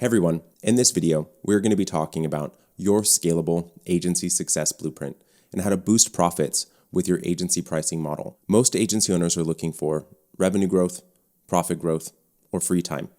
Hey everyone, in this video, we're going to be talking about your scalable agency success blueprint and how to boost profits with your agency pricing model. Most agency owners are looking for revenue growth, profit growth, or free time,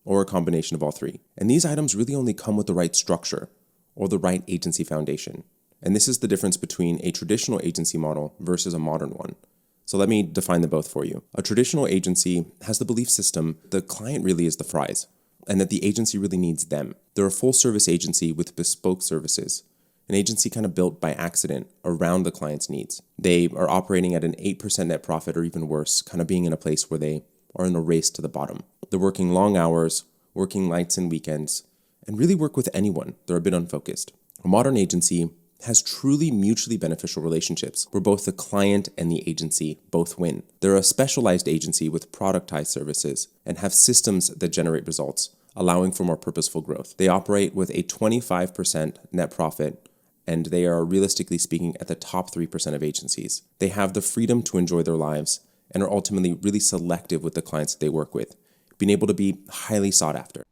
or a combination of all three. And these items really only come with the right structure or the right agency foundation. And this is the difference between a traditional agency model versus a modern one. So let me define them both for you. A traditional agency has the belief system the client really is the prize, and that the agency really needs them. They're a full-service agency with bespoke services, an agency kind of built by accident around the client's needs. They are operating at an 8% net profit or even worse, kind of being in a place where they are in a race to the bottom. They're working long hours, working nights and weekends, and really work with anyone. They're a bit unfocused. A modern agency has truly mutually beneficial relationships where both the client and the agency both win. They're a specialized agency with productized services and have systems that generate results, allowing for more purposeful growth. They operate with a 25% net profit, and they are, realistically speaking, at the top 3% of agencies. They have the freedom to enjoy their lives and are ultimately really selective with the clients that they work with, being able to be highly sought after.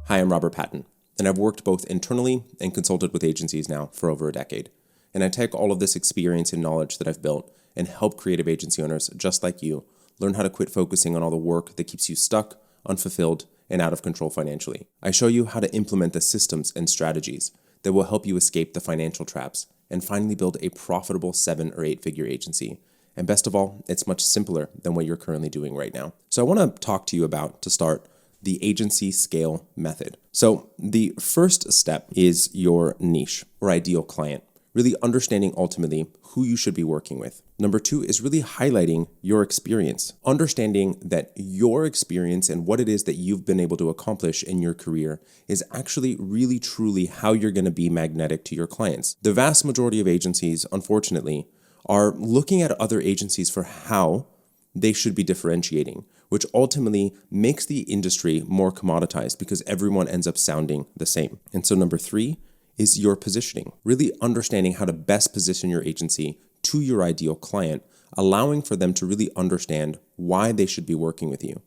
Hi, I'm Robert Patton, and I've worked both internally and consulted with agencies now for over a decade. And I take all of this experience and knowledge that I've built and help creative agency owners just like you learn how to quit focusing on all the work that keeps you stuck, unfulfilled, and out of control financially. I show you how to implement the systems and strategies that will help you escape the financial traps and finally build a profitable 7 or 8 figure agency. And best of all, it's much simpler than what you're currently doing right now. So I want to talk to you about, to start, the agency scale method. So the first step is your niche or ideal client, really understanding ultimately who you should be working with. Number 2 is really highlighting your experience, understanding that your experience and what it is that you've been able to accomplish in your career is actually really truly how you're going to be magnetic to your clients. The vast majority of agencies, unfortunately, are looking at other agencies for how they should be differentiating, which ultimately makes the industry more commoditized because everyone ends up sounding the same. And so number 3 is your positioning, really understanding how to best position your agency to your ideal client, allowing for them to really understand why they should be working with you.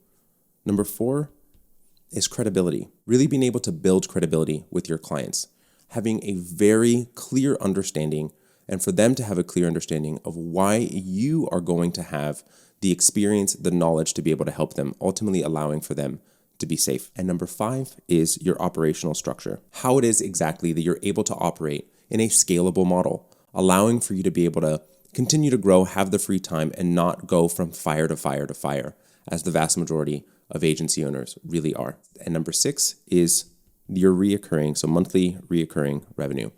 Number 4 is credibility, really being able to build credibility with your clients, having a very clear understanding and for them to have a clear understanding of why you are going to have the experience, the knowledge to be able to help them, ultimately allowing for them to be safe. And number 5 is your operational structure, how it is exactly that you're able to operate in a scalable model, allowing for you to be able to continue to grow, have the free time, and not go from fire to fire to fire, as the vast majority of agency owners really are. And number 6 is your reoccurring, so monthly reoccurring revenue,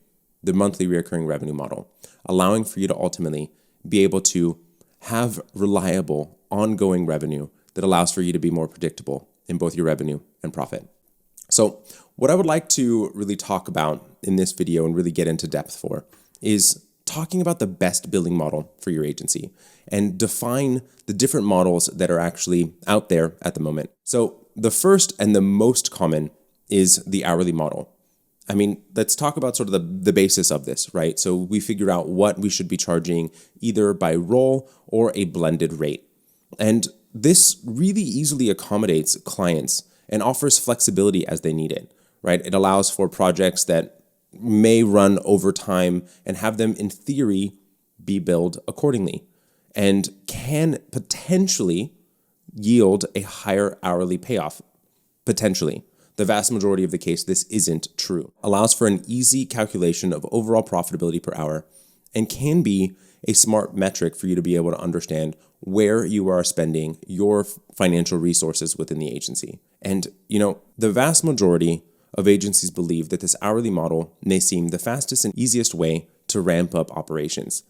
the monthly reoccurring revenue model, allowing for you to ultimately be able to have reliable, ongoing revenue that allows for you to be more predictable in both your revenue and profit. So what I would like to really talk about in this video and really get into depth for is talking about the best billing model for your agency and define the different models that are actually out there at the moment. So the first and the most common is the hourly model. I mean, let's talk about sort of the basis of this, right? So we figure out what we should be charging either by role or a blended rate. And this really easily accommodates clients and offers flexibility as they need it, right? It allows for projects that may run over time and have them, in theory, be billed accordingly and can potentially yield a higher hourly payoff, potentially. The vast majority of the case, this isn't true. Allows for an easy calculation of overall profitability per hour and can be a smart metric for you to be able to understand where you are spending your financial resources within the agency. And, the vast majority of agencies believe that this hourly model may seem the fastest and easiest way to ramp up operations.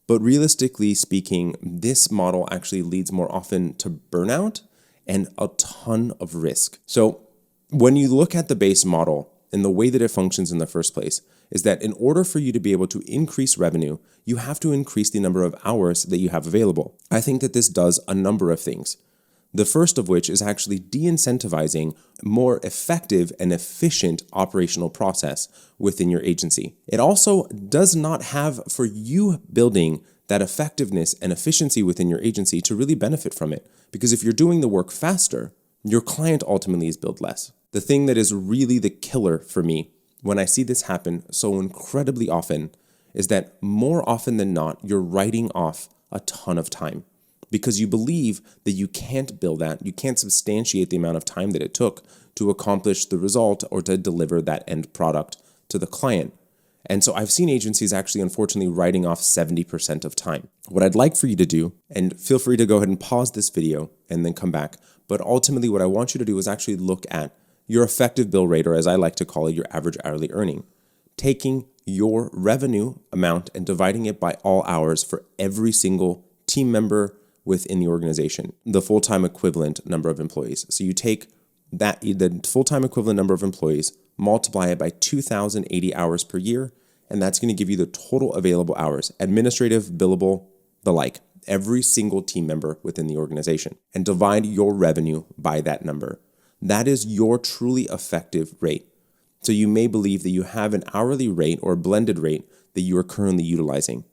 But realistically speaking, this model actually leads more often to burnout and a ton of risk. So when you look at the base model and the way that it functions in the first place is that in order for you to be able to increase revenue, you have to increase the number of hours that you have available. I think that this does a number of things. The first of which is actually de-incentivizing more effective and efficient operational process within your agency. It also does not have for you building that effectiveness and efficiency within your agency to really benefit from it. Because if you're doing the work faster, your client ultimately is billed less. The thing that is really the killer for me when I see this happen so incredibly often is that more often than not, you're writing off a ton of time because you believe that you can't bill that, you can't substantiate the amount of time that it took to accomplish the result or to deliver that end product to the client. And so I've seen agencies actually, unfortunately, writing off 70% of time. What I'd like for you to do, and feel free to go ahead and pause this video and then come back, but ultimately what I want you to do is actually look at your effective bill rate, or as I like to call it, your average hourly earning. Taking your revenue amount and dividing it by all hours for every single team member within the organization, the full-time equivalent number of employees. So you take that, the full-time equivalent number of employees, multiply it by 2,080 hours per year, and that's going to give you the total available hours, administrative, billable, the like, every single team member within the organization, and divide your revenue by that number. That is your truly effective rate. So you may believe that you have an hourly rate or blended rate that you are currently utilizing,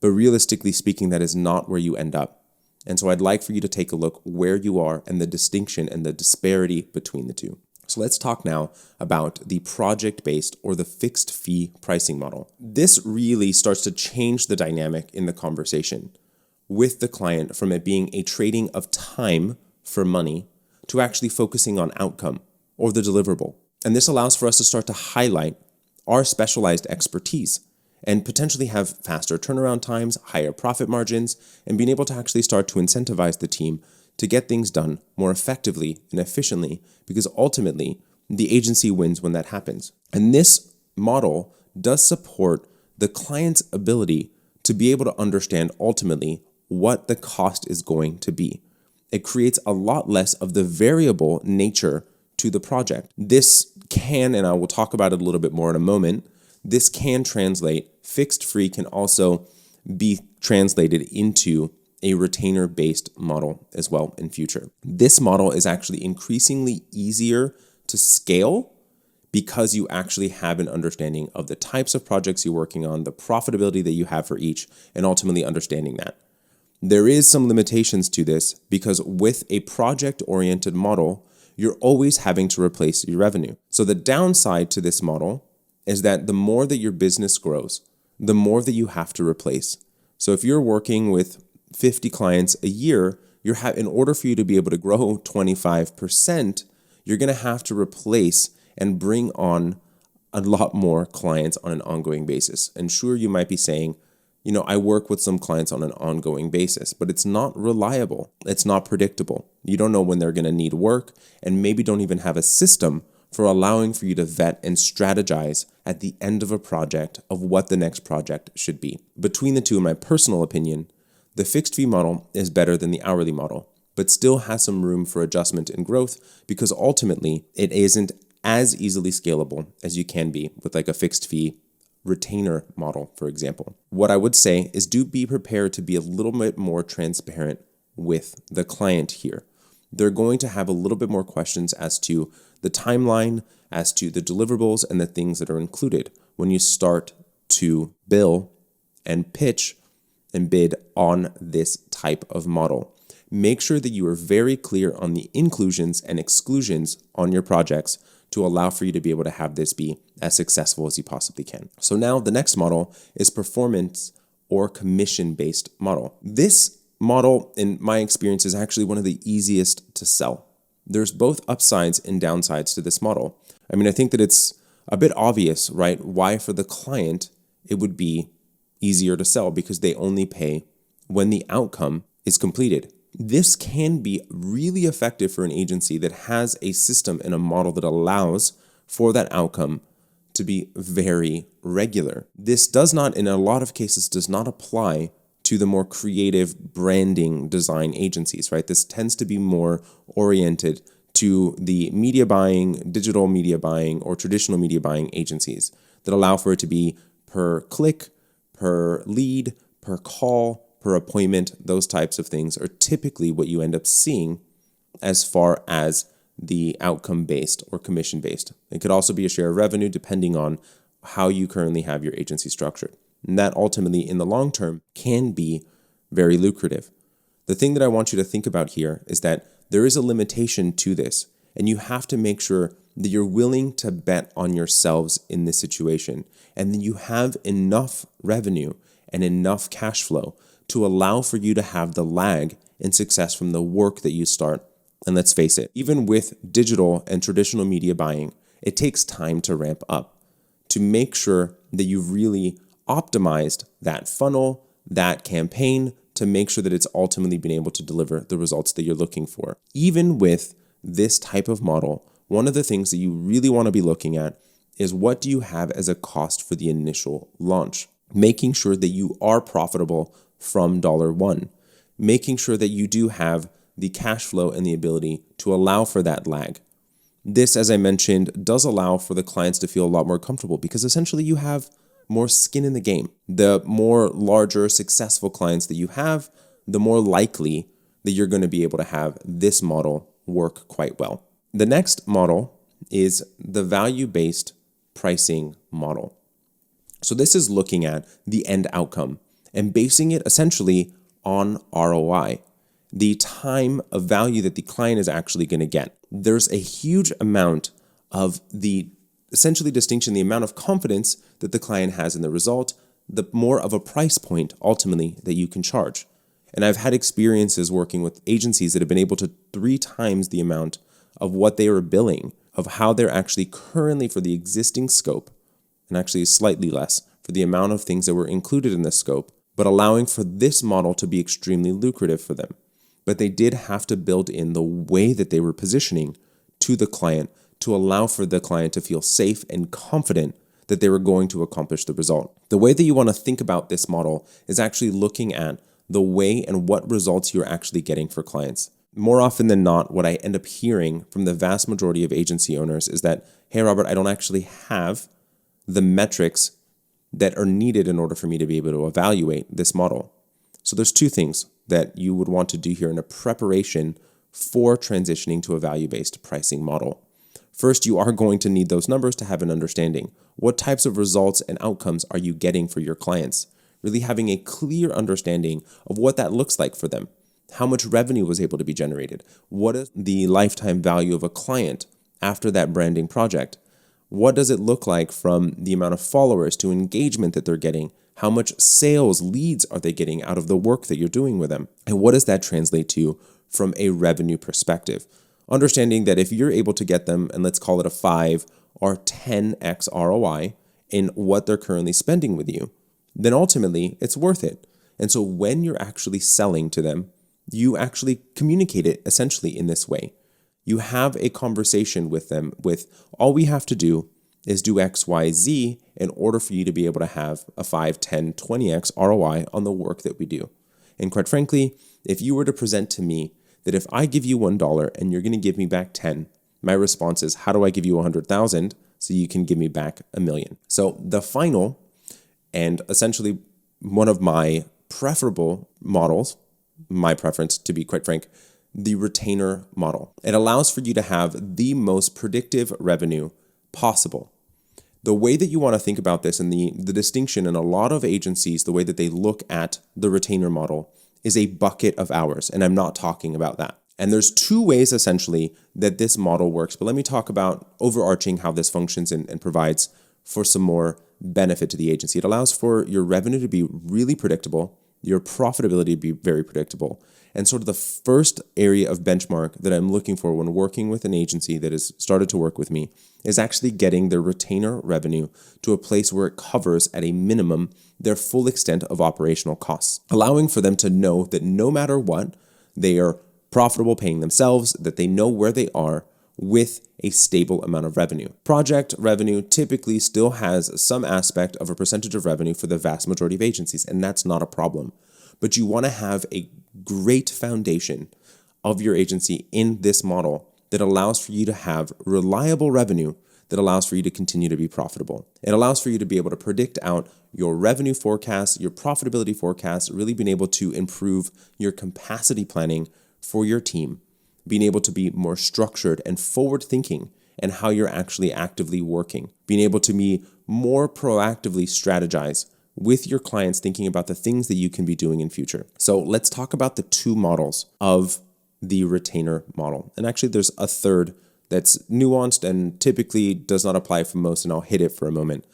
but realistically speaking, that is not where you end up. And so I'd like for you to take a look where you are and the distinction and the disparity between the two. So let's talk now about the project-based or the fixed fee pricing model. This really starts to change the dynamic in the conversation with the client from it being a trading of time for money to actually focusing on outcome or the deliverable. And this allows for us to start to highlight our specialized expertise and potentially have faster turnaround times, higher profit margins, and being able to actually start to incentivize the team to get things done more effectively and efficiently, because ultimately the agency wins when that happens. And this model does support the client's ability to be able to understand ultimately what the cost is going to be. It creates a lot less of the variable nature to the project. This can, and I will talk about it a little bit more in a moment, this can translate, fixed fee can also be translated into a retainer-based model as well in future. This model is actually increasingly easier to scale because you actually have an understanding of the types of projects you're working on, the profitability that you have for each, and ultimately understanding that. There is some limitations to this because with a project-oriented model, you're always having to replace your revenue. So the downside to this model is that the more that your business grows, the more that you have to replace. So if you're working with 50 clients a year, in order for you to be able to grow 25%, you're going to have to replace and bring on a lot more clients on an ongoing basis. And sure, you might be saying, I work with some clients on an ongoing basis, but it's not reliable. It's not predictable. You don't know when they're going to need work and maybe don't even have a system for allowing for you to vet and strategize at the end of a project of what the next project should be. Between the two, in my personal opinion, the fixed fee model is better than the hourly model, but still has some room for adjustment and growth because ultimately it isn't as easily scalable as you can be with like a fixed fee retainer model, for example. What I would say is do be prepared to be a little bit more transparent with the client here. They're going to have a little bit more questions as to the timeline, as to the deliverables and the things that are included when you start to bill and pitch and bid on this type of model. Make sure that you are very clear on the inclusions and exclusions on your projects to allow for you to be able to have this be as successful as you possibly can. So now the next model is performance or commission-based model. This model, in my experience, is actually one of the easiest to sell. There's both upsides and downsides to this model. I think that it's a bit obvious, right? Why for the client it would be easier to sell because they only pay when the outcome is completed. This can be really effective for an agency that has a system and a model that allows for that outcome to be very regular. This does not, in a lot of cases, does not apply to the more creative branding design agencies, right? This tends to be more oriented to the media buying, digital media buying, or traditional media buying agencies that allow for it to be per click, per lead, per call, per appointment. Those types of things are typically what you end up seeing as far as the outcome-based or commission-based. It could also be a share of revenue depending on how you currently have your agency structured. And that ultimately, in the long term, can be very lucrative. The thing that I want you to think about here is that there is a limitation to this, and you have to make sure that you're willing to bet on yourselves in this situation, and that you have enough revenue and enough cash flow to allow for you to have the lag in success from the work that you start. And let's face it, even with digital and traditional media buying, it takes time to ramp up, to make sure that you've really optimized that funnel, that campaign, to make sure that it's ultimately been able to deliver the results that you're looking for. Even with this type of model, one of the things that you really want to be looking at is what do you have as a cost for the initial launch? Making sure that you are profitable from $1, making sure that you do have the cash flow and the ability to allow for that lag. This, as I mentioned, does allow for the clients to feel a lot more comfortable because essentially you have more skin in the game. The more larger, successful clients that you have, the more likely that you're going to be able to have this model work quite well. The next model is the value-based pricing model. So this is looking at the end outcome and basing it essentially on ROI, the time of value that the client is actually going to get. There's a huge amount of the essentially distinction, the amount of confidence that the client has in the result, the more of a price point ultimately that you can charge. And I've had experiences working with agencies that have been able to 3 times the amount of what they are billing, of how they're actually currently for the existing scope, and actually slightly less for the amount of things that were included in the scope, but allowing for this model to be extremely lucrative for them. But they did have to build in the way that they were positioning to the client to allow for the client to feel safe and confident that they were going to accomplish the result. The way that you want to think about this model is actually looking at the way and what results you're actually getting for clients. More often than not, what I end up hearing from the vast majority of agency owners is that, hey, Robert, I don't actually have the metrics that are needed in order for me to be able to evaluate this model. So there's 2 things that you would want to do here in a preparation for transitioning to a value-based pricing model. First, you are going to need those numbers to have an understanding. What types of results and outcomes are you getting for your clients? Really having a clear understanding of what that looks like for them. How much revenue was able to be generated? What is the lifetime value of a client after that branding project? What does it look like from the amount of followers to engagement that they're getting? How much sales leads are they getting out of the work that you're doing with them? And what does that translate to from a revenue perspective? Understanding that if you're able to get them, and let's call it a 5 or 10x ROI in what they're currently spending with you, then ultimately it's worth it. And so when you're actually selling to them, you actually communicate it essentially in this way. You have a conversation with them with all we have to do is do X, Y, Z in order for you to be able to have a 5, 10, 20x ROI on the work that we do. And quite frankly, if you were to present to me that if I give you $1 and you're going to give me back 10, my response is, how do I give you 100,000 so you can give me back $1 million? So the final and essentially one of my preferable models, my preference to be quite frank, the retainer model. It allows for you to have the most predictive revenue possible. The way that you want to think about this and the distinction in a lot of agencies, the way that they look at the retainer model is a bucket of hours, and I'm not talking about that. And there's 2 ways essentially that this model works, but let me talk about overarching how this functions and provides for some more benefit to the agency. It allows for your revenue to be really predictable, your profitability to be very predictable. And sort of the first area of benchmark that I'm looking for when working with an agency that has started to work with me is actually getting their retainer revenue to a place where it covers at a minimum their full extent of operational costs, allowing for them to know that no matter what, they are profitable paying themselves, that they know where they are with a stable amount of revenue. Project revenue typically still has some aspect of a percentage of revenue for the vast majority of agencies, and that's not a problem. But you want to have a great foundation of your agency in this model that allows for you to have reliable revenue that allows for you to continue to be profitable. It allows for you to be able to predict out your revenue forecasts, your profitability forecasts, really being able to improve your capacity planning for your team, being able to be more structured and forward thinking and how you're actually actively working, being able to be more proactively strategize with your clients, thinking about the things that you can be doing in future. So let's talk about the two models of the retainer model. And actually there's a third that's nuanced and typically does not apply for most, and I'll hit it for a moment.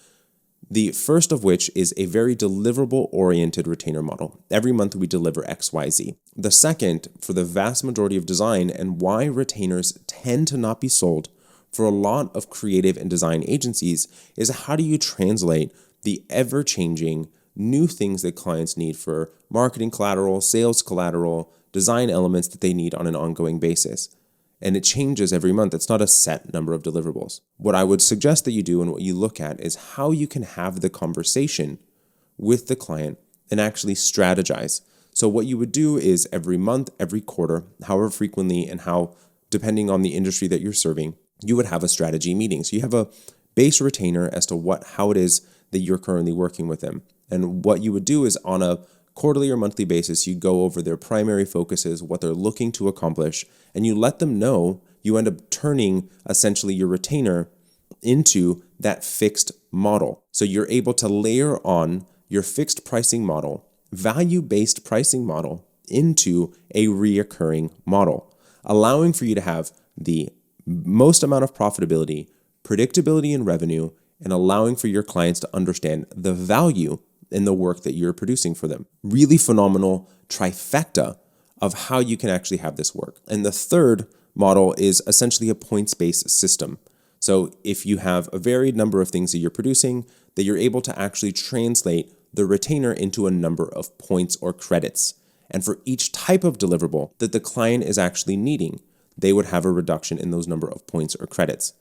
The first of which is a very deliverable-oriented retainer model. Every month we deliver XYZ. The second, for the vast majority of design, and why retainers tend to not be sold for a lot of creative and design agencies, is how do you translate the ever-changing new things that clients need for marketing collateral, sales collateral, design elements that they need on an ongoing basis. And it changes every month. It's not a set number of deliverables. What I would suggest that you do and what you look at is how you can have the conversation with the client and actually strategize. So what you would do is every month, every quarter, however frequently and how, depending on the industry that you're serving, you would have a strategy meeting. So you have a base retainer as to how it is that you're currently working with them. And what you would do is on a quarterly or monthly basis, you go over their primary focuses, what they're looking to accomplish, and you let them know. You end up turning essentially your retainer into that fixed model. So you're able to layer on your fixed pricing model, value-based pricing model, into a reoccurring model, allowing for you to have the most amount of profitability, predictability in revenue, and allowing for your clients to understand the value in the work that you're producing for them. Really phenomenal trifecta of how you can actually have this work. And the third model is essentially a points-based system. So if you have a varied number of things that you're producing, that you're able to actually translate the retainer into a number of points or credits. And for each type of deliverable that the client is actually needing, they would have a reduction in those number of points or credits.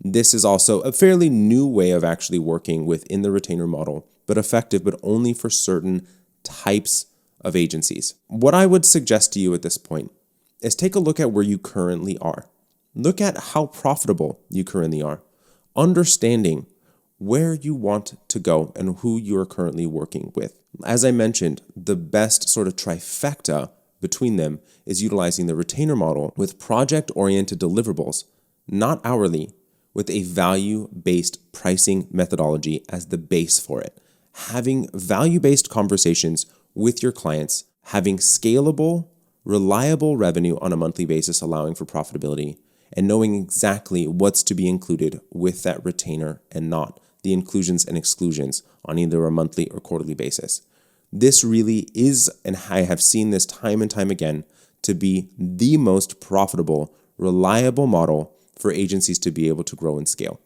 This is also a fairly new way of actually working within the retainer model, but effective, but only for certain types of agencies. What I would suggest to you at this point is take a look at where you currently are. Look at how profitable you currently are, understanding where you want to go and who you are currently working with. As I mentioned, the best sort of trifecta between them is utilizing the retainer model with project-oriented deliverables, not hourly, with a value-based pricing methodology as the base for it. Having value-based conversations with your clients, having scalable, reliable revenue on a monthly basis, allowing for profitability, and knowing exactly what's to be included with that retainer and not, the inclusions and exclusions on either a monthly or quarterly basis. This really is, and I have seen this time and time again, to be the most profitable, reliable model for agencies to be able to grow and scale.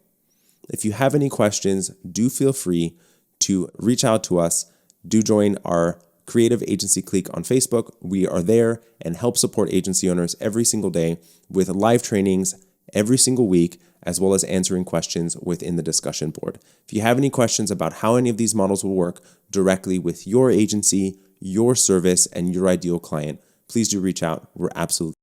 If you have any questions, do feel free to reach out to us. Do join our Creative Agency Clique on Facebook. We are there and help support agency owners every single day with live trainings every single week, as well as answering questions within the discussion board. If you have any questions about how any of these models will work directly with your agency, your service, and your ideal client, please do reach out. We're absolutely